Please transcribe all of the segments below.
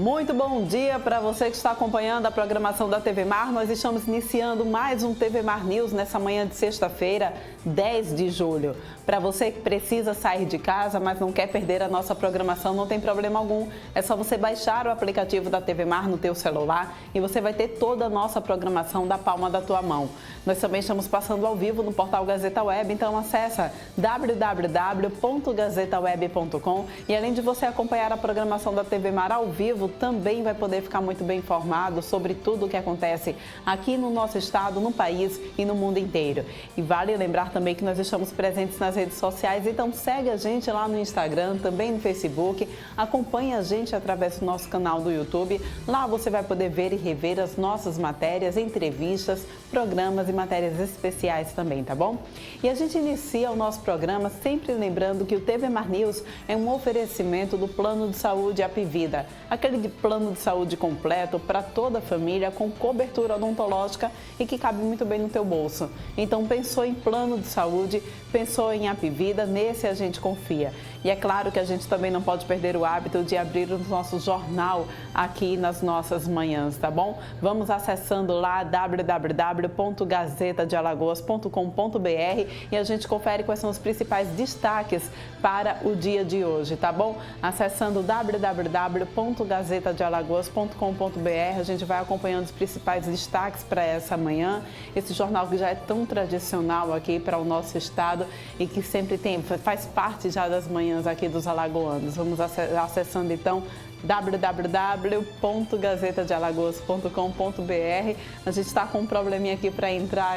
Muito bom dia para você que está acompanhando a programação da TV Mar. Nós estamos iniciando mais um TV Mar News nessa manhã de sexta-feira, 10 de julho. Para você que precisa sair de casa, mas não quer perder a nossa programação, não tem problema algum. É só você baixar o aplicativo da TV Mar no teu celular e você vai ter toda a nossa programação da palma da tua mão. Nós também estamos passando ao vivo no portal Gazeta Web, então acessa www.gazetaweb.com e além de você acompanhar a programação da TV Mar ao vivo, também vai poder ficar muito bem informado sobre tudo o que acontece aqui no nosso estado, no país e no mundo inteiro. E vale lembrar também que nós estamos presentes nas redes sociais, então segue a gente lá no Instagram, também no Facebook, acompanhe a gente através do nosso canal do YouTube. Lá você vai poder ver e rever as nossas matérias, entrevistas, programas e matérias especiais também, tá bom? E a gente inicia o nosso programa sempre lembrando que o TV Mar News é um oferecimento do Plano de Saúde Apivida, aquele de plano de saúde completo para toda a família, com cobertura odontológica e que cabe muito bem no teu bolso. Então, pensou em plano de saúde, pensou em Apivida, nesse a gente confia. E é claro que a gente também não pode perder o hábito de abrir o nosso jornal aqui nas nossas manhãs, tá bom? Vamos acessando lá www.gazetadealagoas.com.br e a gente confere quais são os principais destaques para o dia de hoje, tá bom? Acessando www.gazetadealagoas.com.br, a gente vai acompanhando os principais destaques para essa manhã. Esse jornal que já é tão tradicional aqui para o nosso estado e que sempre faz parte já das manhãs aqui dos alagoanos. Vamos acessando então www.gazetadealagoas.com.br. A gente está com um probleminha aqui para entrar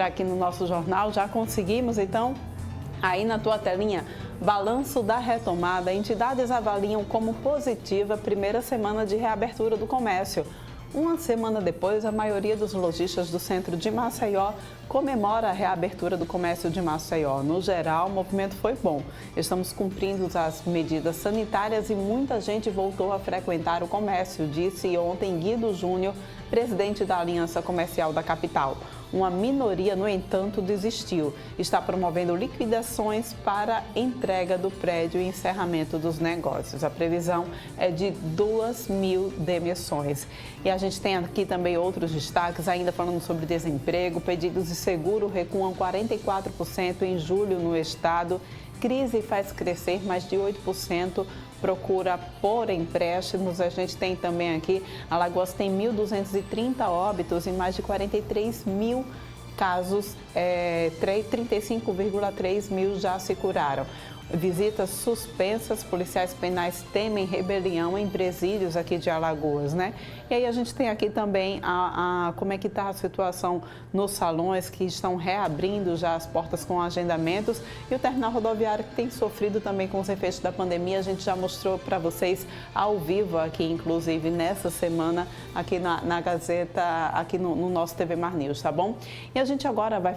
aqui no nosso jornal. Já conseguimos, então, aí na tua telinha, balanço da retomada. Entidades avaliam como positiva a primeira semana de reabertura do comércio. Uma semana depois, a maioria dos lojistas do centro de Maceió comemora a reabertura do comércio de Maceió. No geral, o movimento foi bom. Estamos cumprindo as medidas sanitárias e muita gente voltou a frequentar o comércio, disse ontem Guido Júnior, presidente da Aliança Comercial da capital. Uma minoria, no entanto, desistiu. Está promovendo liquidações para entrega do prédio e encerramento dos negócios. A previsão é de 2.000 demissões. E a gente tem aqui também outros destaques, ainda falando sobre desemprego. Pedidos de seguro recuam 44% em julho no estado. Crise faz crescer mais de 8%. Procura por empréstimos. A gente tem também aqui, Alagoas tem 1.230 óbitos e mais de 43 mil casos, 35,3 mil já se curaram. Visitas suspensas, policiais penais temem rebelião em presídios aqui de Alagoas, né? E aí a gente tem aqui também como é que está a situação nos salões que estão reabrindo já as portas com agendamentos e o terminal rodoviário que tem sofrido também com os efeitos da pandemia. A gente já mostrou para vocês ao vivo aqui, inclusive nessa semana, aqui na Gazeta, aqui no nosso TV Mar News, tá bom? E a gente agora vai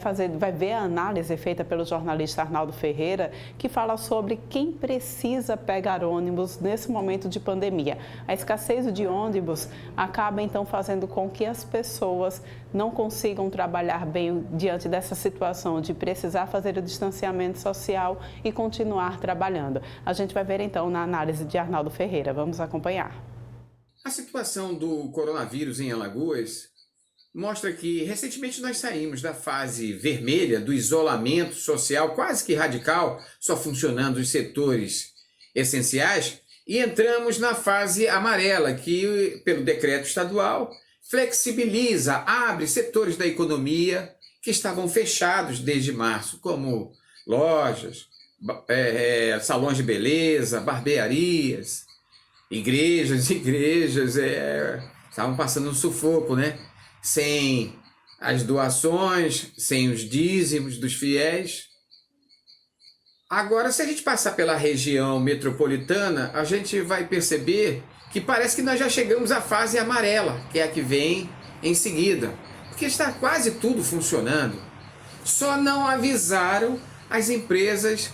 ver a análise feita pelo jornalista Arnaldo Ferreira, que fala sobre quem precisa pegar ônibus nesse momento de pandemia. A escassez de ônibus acaba então fazendo com que as pessoas não consigam trabalhar bem diante dessa situação de precisar fazer o distanciamento social e continuar trabalhando. A gente vai ver então na análise de Arnaldo Ferreira. Vamos acompanhar. A situação do coronavírus em Alagoas mostra que recentemente nós saímos da fase vermelha do isolamento social quase que radical, só funcionando os setores essenciais, e entramos na fase amarela, que pelo decreto estadual flexibiliza, abre setores da economia que estavam fechados desde março, como lojas, salões de beleza, barbearias, igrejas estavam passando um sufoco, né? Sem as doações, sem os dízimos dos fiéis. Agora, se a gente passar pela região metropolitana, a gente vai perceber que parece que nós já chegamos à fase amarela, que é a que vem em seguida, porque está quase tudo funcionando. Só não avisaram as empresas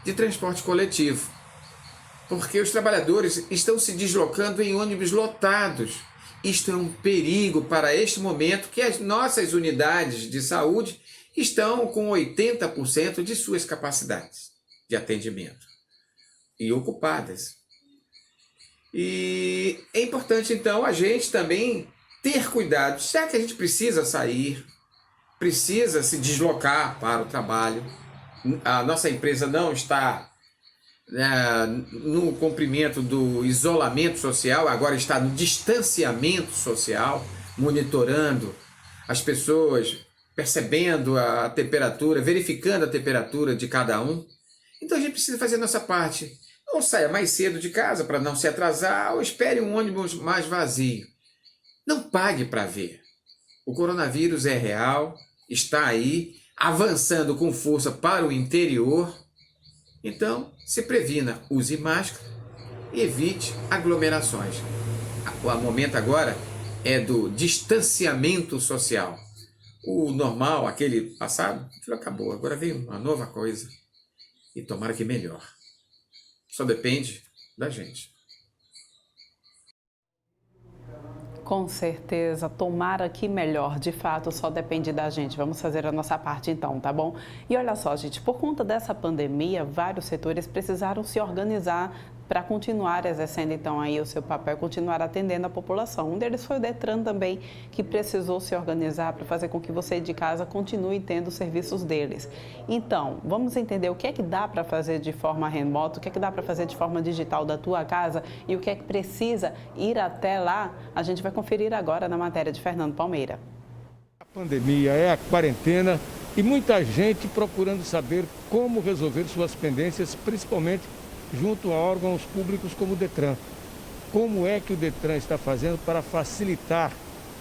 de transporte coletivo, porque os trabalhadores estão se deslocando em ônibus lotados. Isto é um perigo para este momento que as nossas unidades de saúde estão com 80% de suas capacidades de atendimento e ocupadas. E é importante, então, a gente também ter cuidado. Já que a gente precisa sair, precisa se deslocar para o trabalho, a nossa empresa não está no cumprimento do isolamento social, agora está no distanciamento social, monitorando as pessoas, percebendo a temperatura, verificando a temperatura de cada um. Então a gente precisa fazer a nossa parte. Ou saia mais cedo de casa para não se atrasar, ou espere um ônibus mais vazio. Não pague para ver. O coronavírus é real, está aí, avançando com força para o interior. Então, se previna, use máscara e evite aglomerações. O momento agora é do distanciamento social. O normal, aquele passado, aquilo acabou. Agora vem uma nova coisa. E tomara que melhor. Só depende da gente. Com certeza, tomara que melhor, de fato, só depende da gente. Vamos fazer a nossa parte então, tá bom? E olha só, gente, por conta dessa pandemia, vários setores precisaram se organizar para continuar exercendo então aí o seu papel, continuar atendendo a população. Um deles foi o Detran também, que precisou se organizar para fazer com que você de casa continue tendo os serviços deles. Então, vamos entender o que é que dá para fazer de forma remota, o que é que dá para fazer de forma digital da tua casa e o que é que precisa ir até lá. A gente vai conferir agora na matéria de Fernando Palmeira. A pandemia é a quarentena e muita gente procurando saber como resolver suas pendências, principalmente junto a órgãos públicos como o Detran. Como é que o Detran está fazendo para facilitar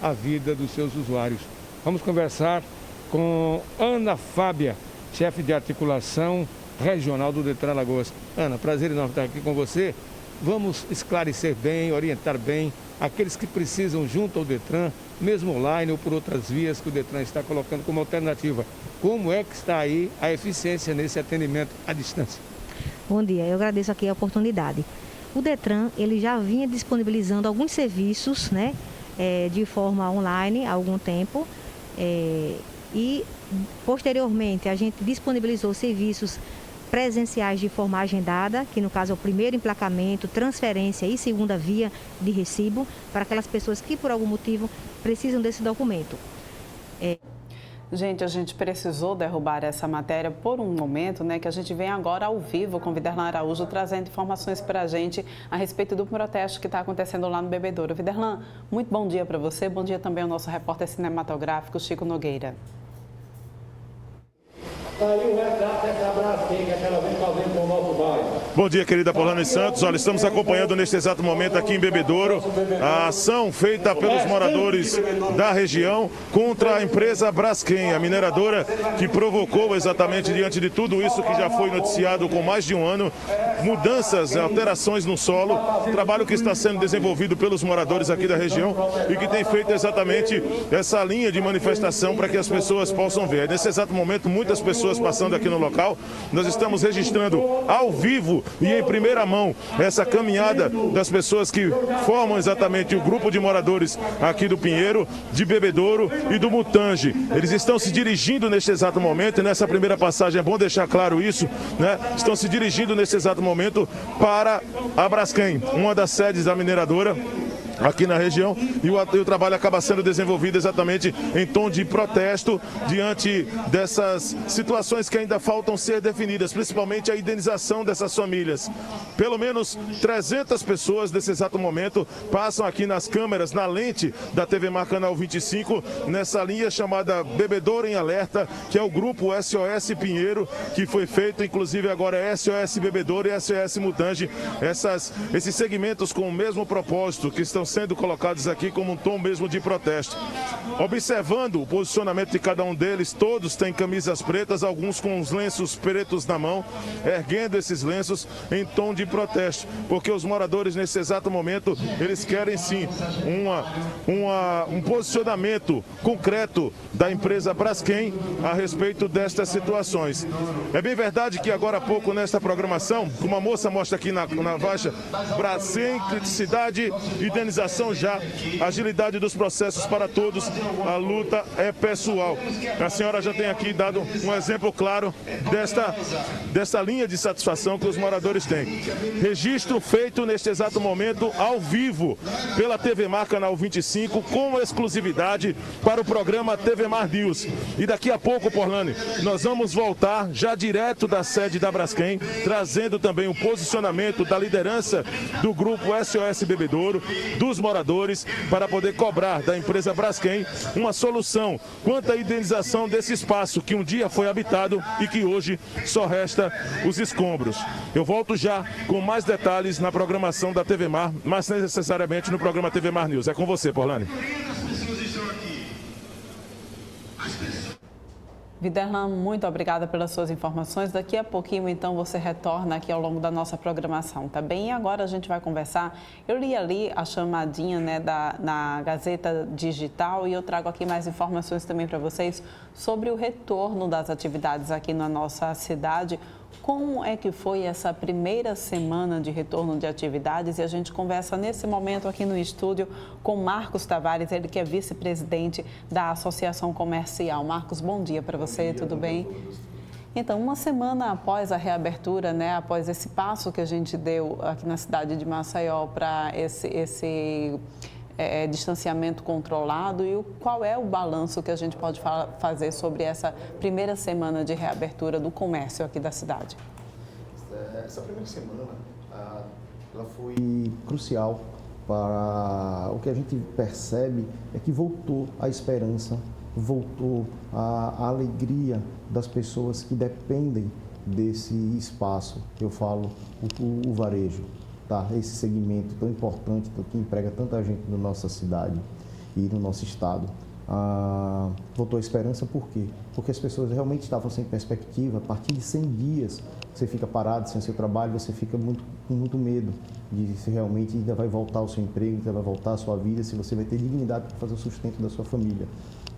a vida dos seus usuários? Vamos conversar com Ana Fábia, chefe de articulação regional do Detran Alagoas. Ana, prazer enorme estar aqui com você. Vamos esclarecer bem, orientar bem aqueles que precisam junto ao Detran, mesmo online ou por outras vias que o Detran está colocando como alternativa. Como é que está aí a eficiência nesse atendimento à distância? Bom dia, eu agradeço aqui a oportunidade. O Detran, ele já vinha disponibilizando alguns serviços, né, de forma online há algum tempo, e posteriormente a gente disponibilizou serviços presenciais de forma agendada, que no caso é o primeiro emplacamento, transferência e segunda via de recibo, para aquelas pessoas que por algum motivo precisam desse documento. Gente, a gente precisou derrubar essa matéria por um momento, né? Que a gente vem agora ao vivo com o Viderlan Araújo trazendo informações para a gente a respeito do protesto que está acontecendo lá no Bebedouro. Viderlan, muito bom dia para você. Bom dia também ao nosso repórter cinematográfico, Chico Nogueira. Bom dia, querida Paulana e Santos. Olha, estamos acompanhando neste exato momento aqui em Bebedouro a ação feita pelos moradores da região contra a empresa Braskem, a mineradora que provocou exatamente diante de tudo isso que já foi noticiado com mais de um ano, mudanças, alterações no solo, trabalho que está sendo desenvolvido pelos moradores aqui da região e que tem feito exatamente essa linha de manifestação para que as pessoas possam ver. Nesse exato momento, muitas pessoas passando aqui no local. Nós estamos registrando ao vivo e em primeira mão essa caminhada das pessoas que formam exatamente o grupo de moradores aqui do Pinheiro, de Bebedouro e do Mutange. Eles estão se dirigindo neste exato momento, e nessa primeira passagem é bom deixar claro isso, né? Estão se dirigindo nesse exato momento para a Braskem, uma das sedes da mineradora aqui na região, e o trabalho acaba sendo desenvolvido exatamente em tom de protesto diante dessas situações que ainda faltam ser definidas, principalmente a indenização dessas famílias. Pelo menos 300 pessoas nesse exato momento passam aqui nas câmeras, na lente da TV Mar Canal 25, nessa linha chamada Bebedouro em Alerta, que é o grupo SOS Pinheiro, que foi feito, inclusive agora é SOS Bebedouro e SOS Mutange, esses segmentos com o mesmo propósito que estão sendo colocados aqui como um tom mesmo de protesto. Observando o posicionamento de cada um deles, todos têm camisas pretas, alguns com os lenços pretos na mão, erguendo esses lenços em tom de protesto, porque os moradores nesse exato momento, eles querem sim um posicionamento concreto da empresa Braskem a respeito destas situações. É bem verdade que agora há pouco nesta programação, como a moça mostra aqui na faixa, Braskem, criticidade, indenização fiscalização já, agilidade dos processos para todos, a luta é pessoal. A senhora já tem aqui dado um exemplo claro desta linha de satisfação que os moradores têm. Registro feito neste exato momento, ao vivo, pela TV Mar Canal 25, com exclusividade para o programa TV Mar News. E daqui a pouco, Porlane, nós vamos voltar já direto da sede da Braskem, trazendo também o posicionamento da liderança do grupo SOS Bebedouro, dos moradores, para poder cobrar da empresa Braskem uma solução quanto à indenização desse espaço que um dia foi habitado e que hoje só resta os escombros. Eu volto já com mais detalhes na programação da TV Mar, mas necessariamente no programa TV Mar News. É com você, Porlane. Viderlan, muito obrigada pelas suas informações. Daqui a pouquinho, então, você retorna aqui ao longo da nossa programação, tá bem? E agora a gente vai conversar. Eu li ali a chamadinha, né, na Gazeta Digital e eu trago aqui mais informações também para vocês sobre o retorno das atividades aqui na nossa cidade. Como é que foi essa primeira semana de retorno de atividades? E a gente conversa nesse momento aqui no estúdio com Marcos Tavares, ele que é vice-presidente da Associação Comercial. Marcos, bom dia para você, tudo bem? Então, uma semana após a reabertura, né, após esse passo que a gente deu aqui na cidade de Maceió para esse distanciamento controlado, e qual é o balanço que a gente pode fazer sobre essa primeira semana de reabertura do comércio aqui da cidade? Essa primeira semana ela foi crucial para o que a gente percebe é que voltou a esperança, voltou a alegria das pessoas que dependem desse espaço, eu falo o varejo. Tá, esse segmento tão importante que emprega tanta gente na nossa cidade e no nosso estado. Voltou a esperança por quê? Porque as pessoas realmente estavam sem perspectiva. A partir de 100 dias você fica parado sem seu trabalho, você fica com muito medo de se realmente ainda vai voltar ao seu emprego, ainda vai voltar à sua vida, se você vai ter dignidade para fazer o sustento da sua família.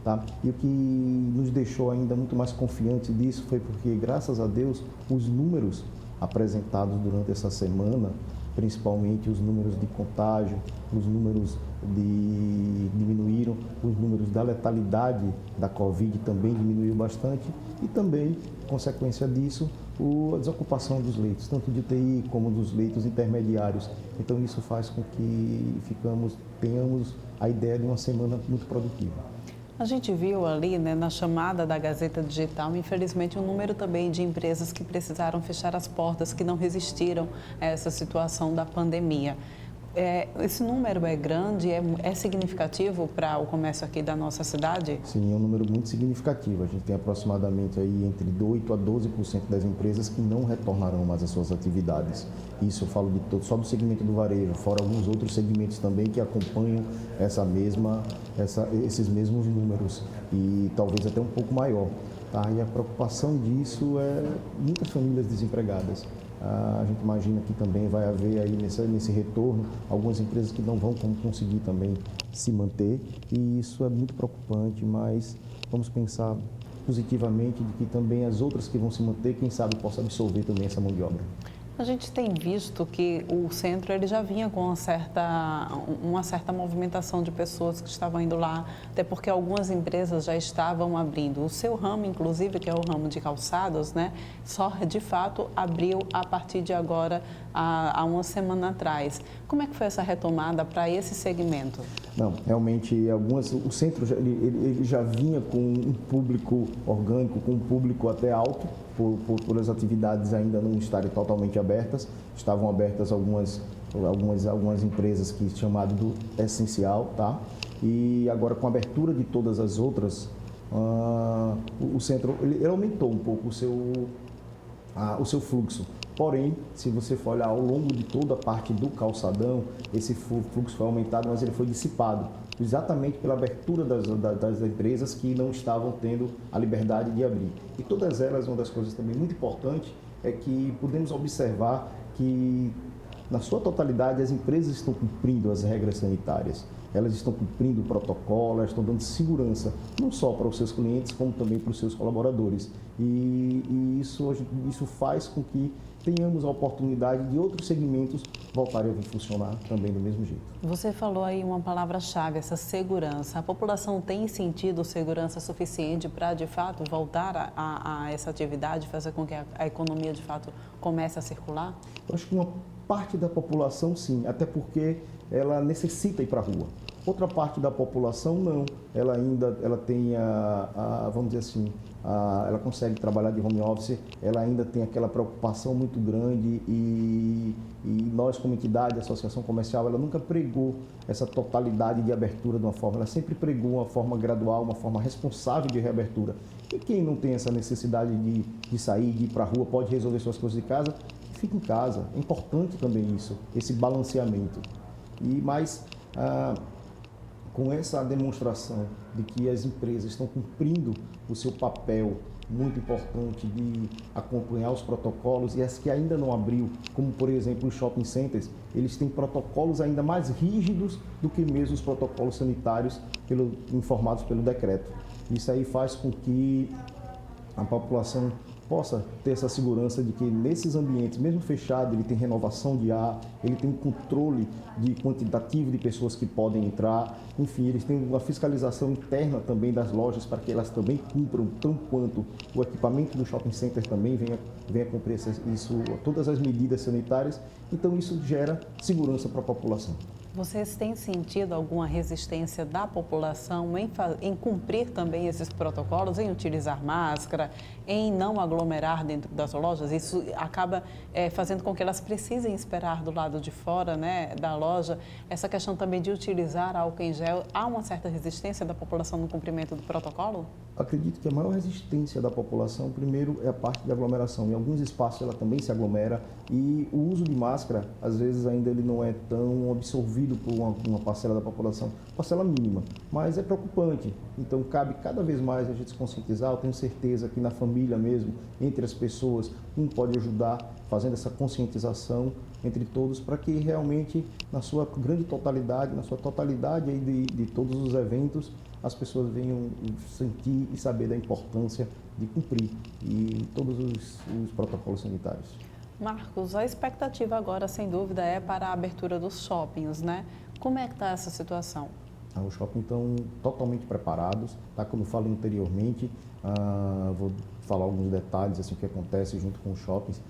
Tá? E o que nos deixou ainda muito mais confiantes disso foi porque, graças a Deus, os números apresentados durante essa semana, principalmente os números de contágio, os números diminuíram, os números da letalidade da Covid também diminuiu bastante e também, consequência disso, a desocupação dos leitos, tanto de UTI como dos leitos intermediários. Então isso faz com que tenhamos a ideia de uma semana muito produtiva. A gente viu ali, né, na chamada da Gazeta Digital, infelizmente, um número também de empresas que precisaram fechar as portas, que não resistiram a essa situação da pandemia. Esse número é grande, é significativo para o comércio aqui da nossa cidade? Sim, é um número muito significativo. A gente tem aproximadamente aí entre 8% a 12% das empresas que não retornarão mais às suas atividades. Isso eu falo só do segmento do varejo, fora alguns outros segmentos também que acompanham esses mesmos números e talvez até um pouco maior. Tá? E a preocupação disso é muitas famílias desempregadas. A gente imagina que também vai haver aí nesse retorno algumas empresas que não vão conseguir também se manter e isso é muito preocupante, mas vamos pensar positivamente de que também as outras que vão se manter, quem sabe possa absorver também essa mão de obra. A gente tem visto que o centro ele já vinha com uma certa movimentação de pessoas que estavam indo lá, até porque algumas empresas já estavam abrindo. O seu ramo, inclusive, que é o ramo de calçados, né, só de fato abriu a partir de agora, há uma semana atrás. Como é que foi essa retomada para esse segmento? Não, realmente, o centro ele já vinha com um público orgânico, com um público até alto, por as atividades ainda não estarem totalmente abertas. Estavam abertas algumas empresas que chamado do essencial, tá? E agora com a abertura de todas as outras, o centro ele aumentou um pouco o seu fluxo. Porém, se você for olhar ao longo de toda a parte do calçadão, esse fluxo foi aumentado, mas ele foi dissipado, exatamente pela abertura das empresas que não estavam tendo a liberdade de abrir. E todas elas, uma das coisas também muito importante é que podemos observar que na sua totalidade, as empresas estão cumprindo as regras sanitárias. Elas estão cumprindo o protocolo, elas estão dando segurança, não só para os seus clientes, como também para os seus colaboradores. E isso faz com que tenhamos a oportunidade de outros segmentos voltarem a vir funcionar também do mesmo jeito. Você falou aí uma palavra-chave, essa segurança. A população tem sentido segurança suficiente para, de fato, voltar a essa atividade, fazer com que a economia, de fato, comece a circular? Eu acho que uma parte da população, sim, até porque ela necessita ir para a rua. Outra parte da população, não. Ela tem vamos dizer assim, ela consegue trabalhar de home office, ela ainda tem aquela preocupação muito grande e nós, como entidade, associação comercial, ela nunca pregou essa totalidade de abertura de uma forma, ela sempre pregou uma forma gradual, uma forma responsável de reabertura. E quem não tem essa necessidade de sair, de ir para a rua, pode resolver suas coisas de casa, fica em casa. É importante também isso, esse balanceamento. Mas com essa demonstração de que as empresas estão cumprindo o seu papel muito importante de acompanhar os protocolos, e as que ainda não abriu, como por exemplo os shopping centers, eles têm protocolos ainda mais rígidos do que mesmo os protocolos sanitários informados pelo decreto. Isso aí faz com que a população possa ter essa segurança de que nesses ambientes, mesmo fechado, ele tem renovação de ar, ele tem controle de quantitativo de pessoas que podem entrar, enfim, eles têm uma fiscalização interna também das lojas para que elas também cumpram tão quanto o equipamento do shopping center também venha cumprir todas as medidas sanitárias. Então isso gera segurança para a população. Vocês têm sentido alguma resistência da população em cumprir também esses protocolos, em utilizar máscara, em não aglomerar dentro das lojas? Isso acaba fazendo com que elas precisem esperar do lado de fora, né, da loja. Essa questão também de utilizar álcool em gel, há uma certa resistência da população no cumprimento do protocolo? Acredito que a maior resistência da população, primeiro, é a parte de aglomeração. Em alguns espaços ela também se aglomera e o uso de máscara, às vezes ainda ele não é tão absorvido por uma parcela da população, parcela mínima, mas é preocupante. Então cabe cada vez mais a gente se conscientizar. Eu tenho certeza que na família mesmo, entre as pessoas, pode ajudar fazendo essa conscientização entre todos para que realmente na sua grande totalidade, na sua totalidade aí de todos os eventos, as pessoas venham sentir e saber da importância de cumprir todos os protocolos sanitários. Marcos, a expectativa agora, sem dúvida, é para a abertura dos shoppings, né? Como é que está essa situação? Os shoppings estão totalmente preparados, tá? Como eu falei anteriormente, vou falar alguns detalhes assim, que acontece junto com os shoppings.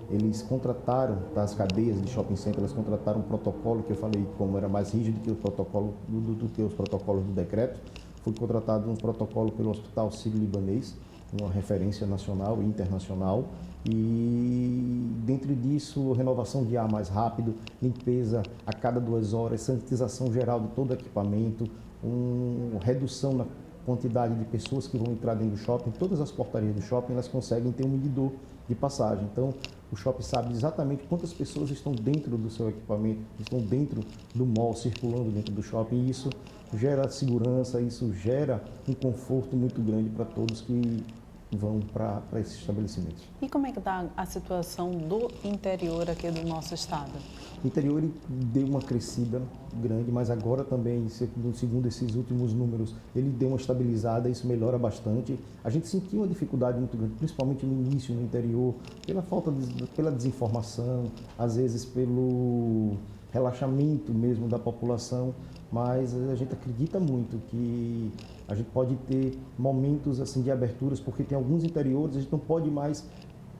Eles contrataram, as cadeias de shopping center, elas contrataram um protocolo que eu falei, como era mais rígido que o protocolo do que os protocolos do decreto. Foi contratado um protocolo pelo Hospital Sírio-Libanês, uma referência nacional e internacional. E dentro disso, renovação de ar mais rápido, limpeza a cada 2 horas, sanitização geral de todo o equipamento, redução na quantidade de pessoas que vão entrar dentro do shopping. Todas as portarias do shopping elas conseguem ter um medidor de passagem. Então, o shopping sabe exatamente quantas pessoas estão dentro do seu equipamento, estão dentro do mall, circulando dentro do shopping. E isso gera segurança, isso gera um conforto muito grande para todos que vão para esses estabelecimentos. E como é que está a situação do interior aqui do nosso estado? O interior ele deu uma crescida grande, mas agora também, segundo esses últimos números, ele deu uma estabilizada, isso melhora bastante. A gente sentiu uma dificuldade muito grande, principalmente no início, no interior, pela desinformação, às vezes pelo relaxamento mesmo da população, mas a gente acredita muito que a gente pode ter momentos assim de aberturas, porque tem alguns interiores, a gente não pode mais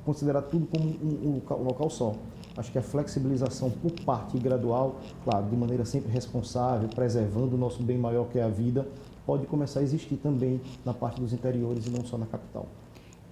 considerar tudo como um local só. Acho que a flexibilização por parte gradual, claro, de maneira sempre responsável, preservando o nosso bem maior que é a vida, pode começar a existir também na parte dos interiores e não só na capital.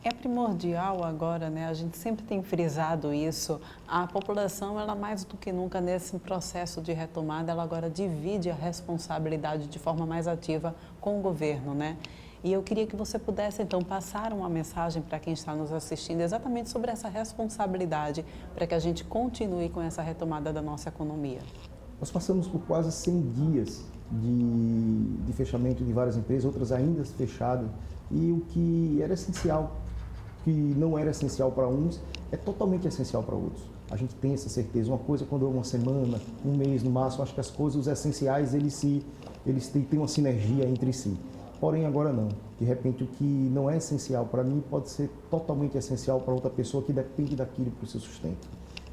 É primordial agora, né? A gente sempre tem frisado isso. A população, ela mais do que nunca nesse processo de retomada, ela agora divide a responsabilidade de forma mais ativa com o governo, né? E eu queria que você pudesse, então, passar uma mensagem para quem está nos assistindo exatamente sobre essa responsabilidade para que a gente continue com essa retomada da nossa economia. Nós passamos por quase 100 dias de fechamento de várias empresas, outras ainda fechadas, e o que era essencial, que não era essencial para uns, é totalmente essencial para outros. a gente tem essa certeza. Uma coisa quando é uma semana, um mês no máximo, acho que as coisas, os essenciais, eles têm uma sinergia entre si. Porém, agora não. De repente, o que não é essencial para mim pode ser totalmente essencial para outra pessoa que depende daquilo para o seu sustento.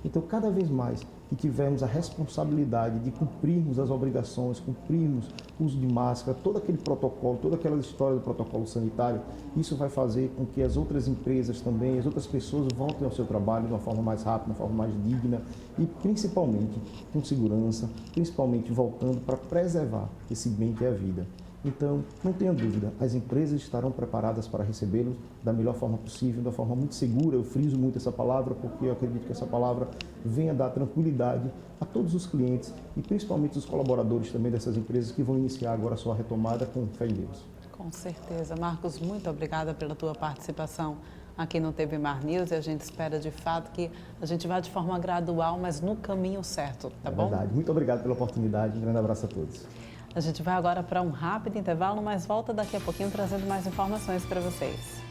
Então, cada vez mais que tivermos a responsabilidade de cumprirmos as obrigações, cumprirmos o uso de máscara, todo aquele protocolo, toda aquela história do protocolo sanitário, isso vai fazer com que as outras empresas também, as outras pessoas voltem ao seu trabalho de uma forma mais rápida, de uma forma mais digna e principalmente com segurança, principalmente voltando para preservar esse bem que é a vida. Então, não tenha dúvida, as empresas estarão preparadas para recebê-los da melhor forma possível, da forma muito segura. Eu friso muito essa palavra porque eu acredito que essa palavra venha dar tranquilidade a todos os clientes e principalmente os colaboradores também dessas empresas que vão iniciar agora a sua retomada com fé em Deus. Com certeza. Marcos, muito obrigada pela tua participação aqui no TV Mar News e a gente espera de fato que a gente vá de forma gradual, mas no caminho certo, tá bom? Verdade. Muito obrigado pela oportunidade. Um grande abraço a todos. A gente vai agora para um rápido intervalo, mas volta daqui a pouquinho trazendo mais informações para vocês.